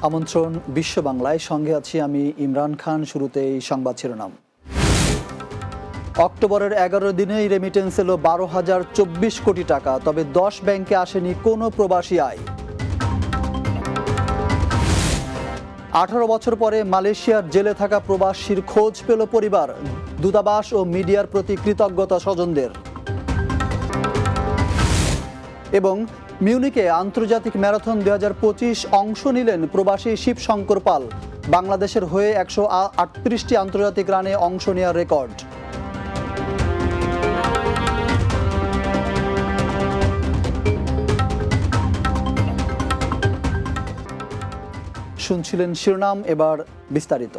আমন্ত্রণ বিশ্ব বাংলায়, সঙ্গে আছি আমি ইমরান খান। শুরুতেই সংবাদ শিরোনাম। অক্টোবরের 11 দিনেই রেমিটেন্স এলো 12,024 কোটি টাকা, তবে 10 ব্যাংকে আসেনি কোনো প্রবাসী আয়। 18 বছর পরে মালয়েশিয়ার জেলে থাকা প্রবাসীর খোঁজ পেল পরিবার। দূতাবাস ও মিডিয়ার প্রতি কৃতজ্ঞতা স্বজনদের। এবং মিউনিকে আন্তর্জাতিক ম্যারাথন 2025 অংশ নিলেন প্রবাসী শিবশঙ্কর পাল। বাংলাদেশের হয়ে 138টি আন্তর্জাতিক রানে অংশ নেওয়ার রেকর্ড। শুনছিলেন শিরোনাম, এবার বিস্তারিত।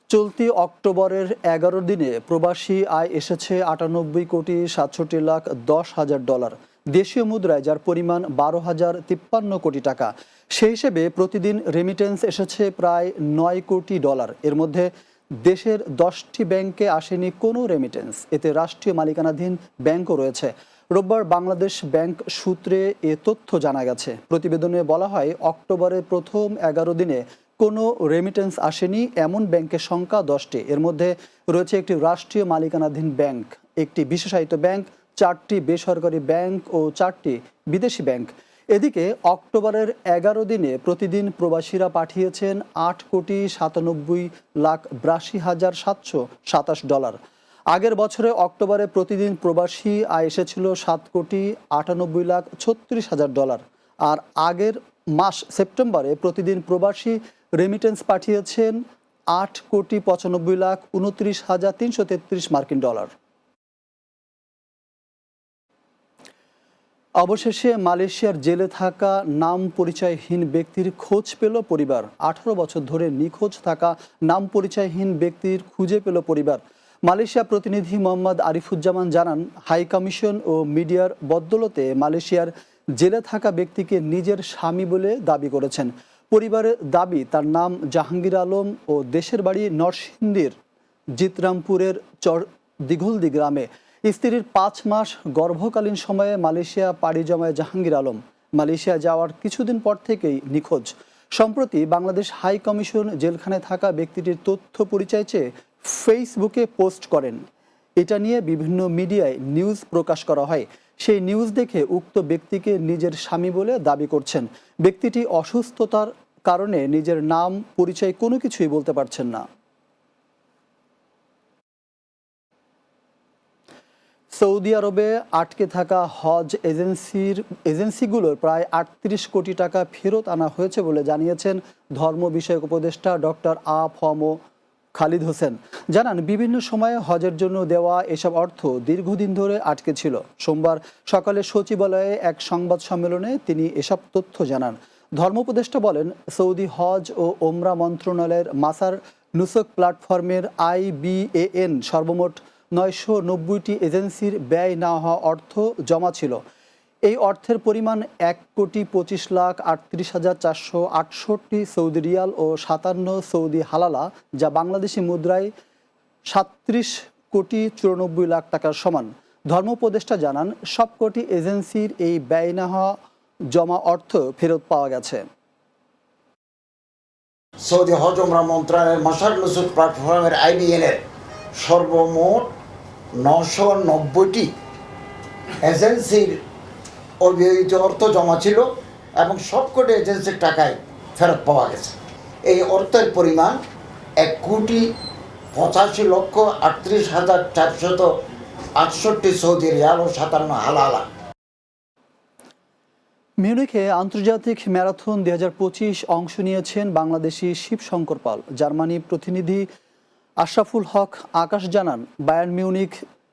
চলতি অক্টোবরের 11 দিনে প্রবাসী আয় এসেছে 98,67,10,000 দেশীয় মুদ্রায়, যার পরিমাণ 12,053 কোটি টাকা। সেই হিসেবে প্রতিদিন রেমিটেন্স এসেছে প্রায় 9 কোটি ডলার। এর মধ্যে দেশের 10টি ব্যাংকে আসেনি কোনো রেমিটেন্স। এতে রাষ্ট্রীয় মালিকানাধীন ব্যাংকও রয়েছে। রোববার বাংলাদেশ ব্যাংক সূত্রে এ তথ্য জানা গেছে। প্রতিবেদনে বলা হয়, অক্টোবরের প্রথম 11 দিনে কোনো রেমিটেন্স আসেনি এমন ব্যাংকের সংখ্যা 10টি। এর মধ্যে রয়েছে একটি রাষ্ট্রীয় মালিকানাধীন ব্যাংক, একটি বিশেষায়িত ব্যাংক, 4টি বেসরকারি ব্যাংক ও 4টি বিদেশি ব্যাংক। এদিকে অক্টোবরের 11 দিনে প্রতিদিন প্রবাসীরা পাঠিয়েছেন $8,97,82,727। আগের বছরে অক্টোবরে প্রতিদিন প্রবাসী আয় এসেছিল $7,98,36,000। আর আগের মাস সেপ্টেম্বরে প্রতিদিন প্রবাসী রেমিটেন্স পাঠিয়েছেন $8,95,29,333 মার্কিন ডলার। অবশেষে মালয়েশিয়ার জেলে থাকা নাম পরিচয়হীন ব্যক্তির খোঁজ পেল পরিবার। 18 বছর ধরে নিখোঁজ থাকা নাম পরিচয়হীন ব্যক্তির খুঁজে পেল পরিবার। মালয়েশিয়া প্রতিনিধি মোহাম্মদ আরিফুজ্জামান জানান, হাই কমিশন ও মিডিয়ার বদৌলতে মালয়েশিয়ার জেলে থাকা ব্যক্তিকে নিজের স্বামী বলে দাবি করেছেন। পরিবারের দাবি, তার নাম জাহাঙ্গীর আলম ও দেশের বাড়ি নরসিংদীর জিতরামপুরের চর দিঘলদি গ্রামে। স্ত্রীর 5 মাস গর্ভকালীন সময়ে মালয়েশিয়া পাড়ি জমায় জাহাঙ্গীর আলম। মালয়েশিয়া যাওয়ার কিছুদিন পর থেকেই নিখোঁজ। সম্প্রতি বাংলাদেশ হাই কমিশন জেলখানায় থাকা ব্যক্তিটির তথ্য পরিচয় চেয়ে ফেসবুকে পোস্ট করেন। এটা নিয়ে বিভিন্ন মিডিয়ায় নিউজ প্রকাশ করা হয়। সেই নিউজ দেখে উক্ত ব্যক্তিকে নিজের স্বামী বলে দাবি করছেন। ব্যক্তিটি অসুস্থতার কারণে নিজের নাম পরিচয় কোনো কিছুই বলতে পারছেন না। সৌদি আরবে আটকে থাকা হজ এজেন্সিগুলোর প্রায় 38 কোটি টাকা ফেরত আনা হয়েছে বলে জানিয়েছেন ধর্ম বিষয়ক উপদেষ্টা ডক্টর আ.ফ.ম. খালিদ হোসেন। জানান, বিভিন্ন সময়ে হজের জন্য দেওয়া এসব অর্থ দীর্ঘদিন ধরে আটকে ছিল। সোমবার সকালে সচিবালয়ে এক সংবাদ সম্মেলনে তিনি এসব তথ্য জানান। ধর্ম উপদেষ্টা বলেন, সৌদি হজ ও ওমরা মন্ত্রণালয়ের মাসার নুসক প্ল্যাটফর্মের IBAN সর্বমোট 990টি এজেন্সির ব্যয় না হওয়া অর্থ জমা ছিল। এই অর্থের পরিমাণ 1,35,38,468 সৌদি রিয়াল ও 57 সৌদি হালালা, যা বাংলাদেশি মুদ্রায় 37,94,00,00,000 টাকার সমান। ধর্ম উপদেষ্টা জানান, সবকটি এজেন্সির এই ব্যয় না হওয়া জমা অর্থ ফেরত পাওয়া গেছে। সৌদি হজ ওমরা মন্ত্রণালয়ের মাসার নুসুক প্ল্যাটফর্মের IBN এর সর্বমোট 990টি এজেন্সির অব্যয়িত অর্থ জমা ছিল এবং সবকটি এজেন্সির টাকায় ফেরত পাওয়া গেছে। এই অর্থের পরিমাণ 1,85,38,468 সৌদি রিয়াল ও 57 হালালা। মিউনিখে আন্তর্জাতিক ম্যারাথন 2025 অংশ নিয়েছেন বাংলাদেশি শিবশঙ্কর পাল। জার্মানি প্রতিনিধি আশরাফুল হক আকাশ জানান, বায়ার্ন মিউনিখ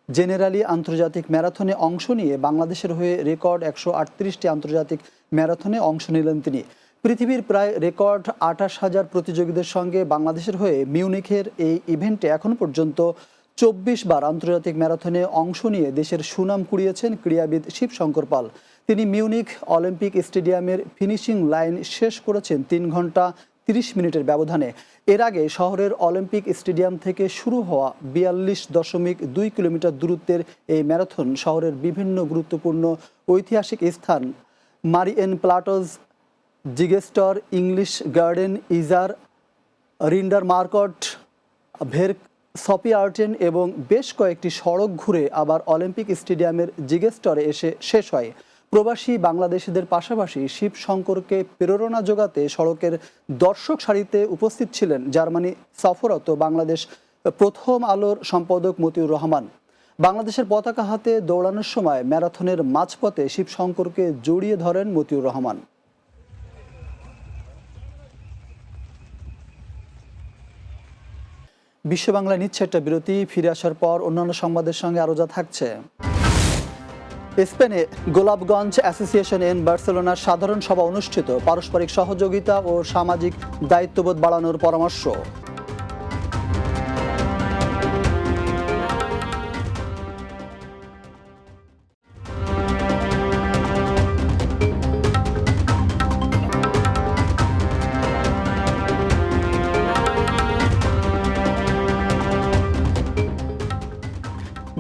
জেনারেলি আন্তর্জাতিক ম্যারাথনে অংশ নিয়ে বাংলাদেশের হয়ে রেকর্ড 138টি আন্তর্জাতিক ম্যারাথনে অংশ নিলেন তিনি। পৃথিবীর প্রায় রেকর্ড 28,000 প্রতিযোগীদের সঙ্গে বাংলাদেশের হয়ে মিউনিখের এই ইভেন্টে এখন পর্যন্ত 24 বার আন্তর্জাতিক ম্যারাথনে অংশ নিয়ে দেশের সুনাম কুড়িয়েছেন ক্রীড়াবিদ শিবশঙ্কর পাল। তিনি মিউনিখ অলিম্পিক স্টেডিয়ামের ফিনিশিং লাইন শেষ করেছেন 3 ঘন্টা 30 মিনিটের ব্যবধানে। এর আগে শহরের অলিম্পিক স্টেডিয়াম থেকে শুরু হওয়া 42.2 কিলোমিটার দূরত্বের এই ম্যারাথন শহরের বিভিন্ন গুরুত্বপূর্ণ ঐতিহাসিক স্থান মারিয়েন প্লাটোজ, জিগেস্টর, ইংলিশ গার্ডেন, ইজার, রিন্ডার মার্কট, ভের সপিয়ার্টেন এবং বেশ কয়েকটি সড়ক ঘুরে আবার অলিম্পিক স্টেডিয়ামের জিগেস্টরে এসে শেষ হয়। প্রবাসী বাংলাদেশিদের পাশাপাশি শিবশঙ্করকে প্রেরণা যোগাতে সড়কের দর্শক সারিতে উপস্থিত ছিলেন জার্মানি সফররত বাংলাদেশ প্রথম আলোর সম্পাদক মতিউর রহমান। বাংলাদেশের পতাকা হাতে দৌড়ানোর সময় ম্যারাথনের মাঝপথে শিবশঙ্করকে জড়িয়ে ধরেন মতিউর রহমান। বিশ্ব বাংলায় নিচ্ছে একটা বিরতি। ফিরে আসার পর অন্যান্য সংবাদের সঙ্গে আরও যা থাকছে। স্পেনে গোলাপগঞ্জ অ্যাসোসিয়েশন ইন বার্সেলোনার সাধারণ সভা অনুষ্ঠিত, পারস্পরিক সহযোগিতা ও সামাজিক দায়িত্ববোধ বাড়ানোর পরামর্শ।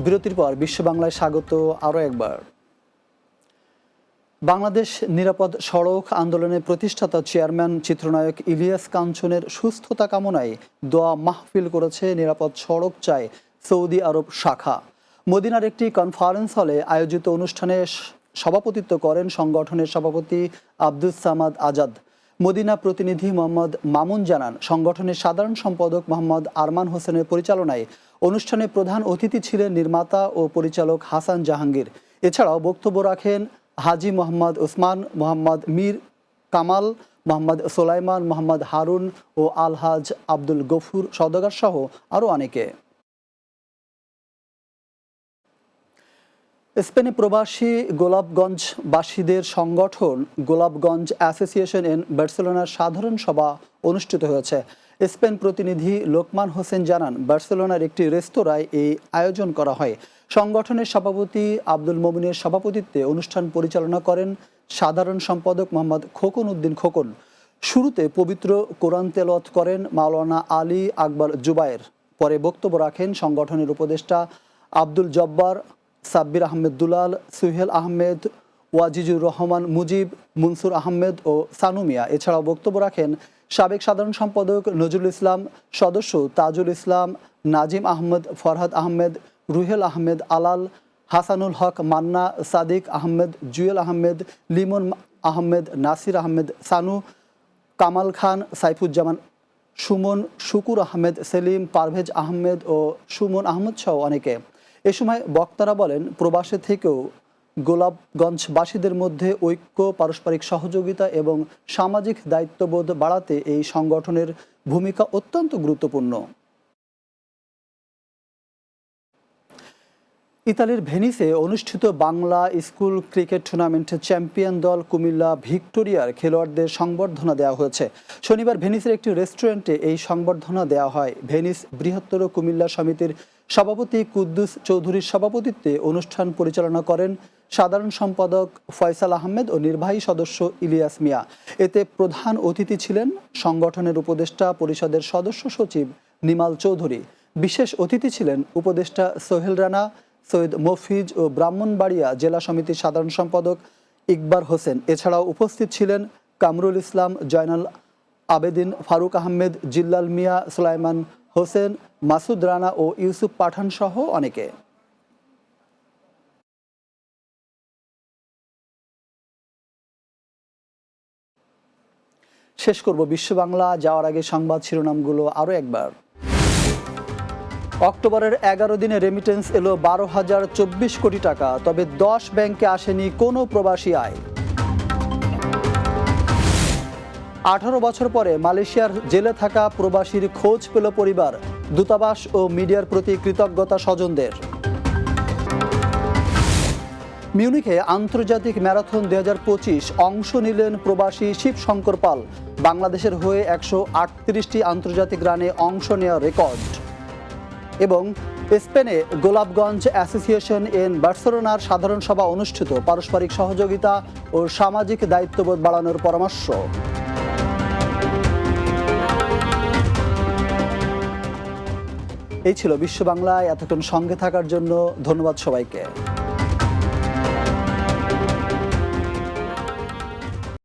বিরতির পর বিশ্ব বাংলায় স্বাগত আরও একবার। বাংলাদেশ নিরাপদ সড়ক আন্দোলনের প্রতিষ্ঠাতা চেয়ারম্যান চিত্রনায়ক ইলিয়াস কাঞ্চনের সুস্থতা কামনায় দোয়া মাহফিল করেছে নিরাপদ সড়ক চায় সৌদি আরব শাখা। মদিনার একটি কনফারেন্স হলে আয়োজিত অনুষ্ঠানে সভাপতিত্ব করেন সংগঠনের সভাপতি আব্দুস সামাদ আজাদ। মদিনা প্রতিনিধি মোহাম্মদ মামুন জানান, সংগঠনের সাধারণ সম্পাদক মোহাম্মদ আরমান হোসেনের পরিচালনায় অনুষ্ঠানে প্রধান অতিথি ছিলেন নির্মাতা ও পরিচালক হাসান জাহাঙ্গীর। এছাড়াও বক্তব্য রাখেন হাজি মোহাম্মদ ওসমান, মোহাম্মদ মীর কামাল, মোহাম্মদ সোলাইমান, মোহাম্মদ হারুন ও আলহাজ আব্দুল গফুর সওদাগর সহ আরও অনেকে। স্পেনে প্রবাসী গোলাপগঞ্জবাসীদের সংগঠন গোলাপগঞ্জ অ্যাসোসিয়েশন ইন বার্সেলোনার সাধারণ সভা অনুষ্ঠিত হয়েছে। স্পেন প্রতিনিধি লোকমান হোসেন জানান, বার্সেলোনার একটি রেস্তোরাঁয় এই আয়োজন করা হয়। সংগঠনের সভাপতি আব্দুল মোমিনের সভাপতিত্বে অনুষ্ঠান পরিচালনা করেন সাধারণ সম্পাদক মোহাম্মদ খোকন উদ্দিন খোকন। শুরুতে পবিত্র কোরআন তেলাওয়াত করেন মাওলানা আলী আকবর জুবায়ের। পরে বক্তব্য রাখেন সংগঠনের উপদেষ্টা আব্দুল জব্বার, সাব্বির আহমেদ দুলাল, সুহেল আহমেদ, ওয়াজিজুর রহমান মুজিব, মনসুর আহমেদ ও সানু মিয়া। এছাড়াও বক্তব্য রাখেন সাবেক সাধারণ সম্পাদক নজরুল ইসলাম, সদস্য তাজুল ইসলাম, নাজিম আহমেদ, ফরহাদ আহমেদ, রুহেল আহমেদ আলাল, হাসানুল হক মান্না, সাদিক আহমেদ, জুয়েল আহমেদ, লিমন আহমেদ, নাসির আহমেদ সানু, কামাল খান, সাইফুজ্জামান সুমন, শুকুর আহমেদ সেলিম, পারভেজ আহমেদ ও সুমন আহমদ সহ অনেকে। এ সময় বক্তারা বলেন, প্রবাসে থেকেও গোলাপগঞ্জবাসীদের মধ্যে ঐক্য, পারস্পরিক সহযোগিতা এবং সামাজিক দায়িত্ববোধ বাড়াতে এই সংগঠনের ভূমিকা অত্যন্ত গুরুত্বপূর্ণ। ইতালির ভেনিসে অনুষ্ঠিত বাংলা স্কুল ক্রিকেট টুর্নামেন্টে চ্যাম্পিয়ন দল কুমিল্লা ভিক্টোরিয়ার খেলোয়াড়দের সংবর্ধনা দেওয়া হয়েছে। শনিবার ভেনিসের একটি রেস্টুরেন্টে এই সংবর্ধনা দেওয়া হয়। ভেনিস বৃহত্তর কুমিল্লা সমিতির সভাপতি কুদ্দুস চৌধুরীর সভাপতিত্বে অনুষ্ঠান পরিচালনা করেন সাধারণ সম্পাদক ফয়সাল আহমেদ ও নির্বাহী সদস্য ইলিয়াস মিয়া। এতে প্রধান অতিথি ছিলেন সংগঠনের উপদেষ্টা পরিষদের সদস্য সচিব নিমাল চৌধুরী। বিশেষ অতিথি ছিলেন উপদেষ্টা সোহেল রানা, সৈয়দ মফিজ ও ব্রাহ্মণবাড়িয়া জেলা সমিতির সাধারণ সম্পাদক ইকবার হোসেন। এছাড়াও উপস্থিত ছিলেন কামরুল ইসলাম, জয়নাল আবেদিন, ফারুক আহমেদ, জিল্লাল মিয়া, সুলাইমান হোসেন, মাসুদ রানা ও ইউসুফ পাঠান সহ অনেকে। শেষ করব বিশ্ব বাংলা যাওয়ার আগে সংবাদ শিরোনামগুলো আরও একবার। অক্টোবরের 11 দিনে রেমিটেন্স এলো 12,024 কোটি টাকা, তবে 10 ব্যাংকে আসেনি কোনো প্রবাসী আয়। 18 বছর পরে মালয়েশিয়ার জেলে থাকা প্রবাসীর খোঁজ পেল পরিবার, দূতাবাস ও মিডিয়ার প্রতি কৃতজ্ঞতা স্বজনদের। মিউনিখে আন্তর্জাতিক ম্যারাথন 2025 অংশ নিলেন প্রবাসী শিবশঙ্কর পাল। বাংলাদেশের হয়ে 138টি আন্তর্জাতিক রানে অংশ নেওয়ার রেকর্ড। এবং স্পেনে গোলাপগঞ্জ অ্যাসোসিয়েশন ইন বার্সেলোনার সাধারণ সভা অনুষ্ঠিত, পারস্পরিক সহযোগিতা ও সামাজিক দায়িত্ববোধ বাড়ানোর পরামর্শ। এই ছিল বিশ্ব বাংলায়। এতক্ষণ সঙ্গে থাকার জন্য ধন্যবাদ সবাইকে।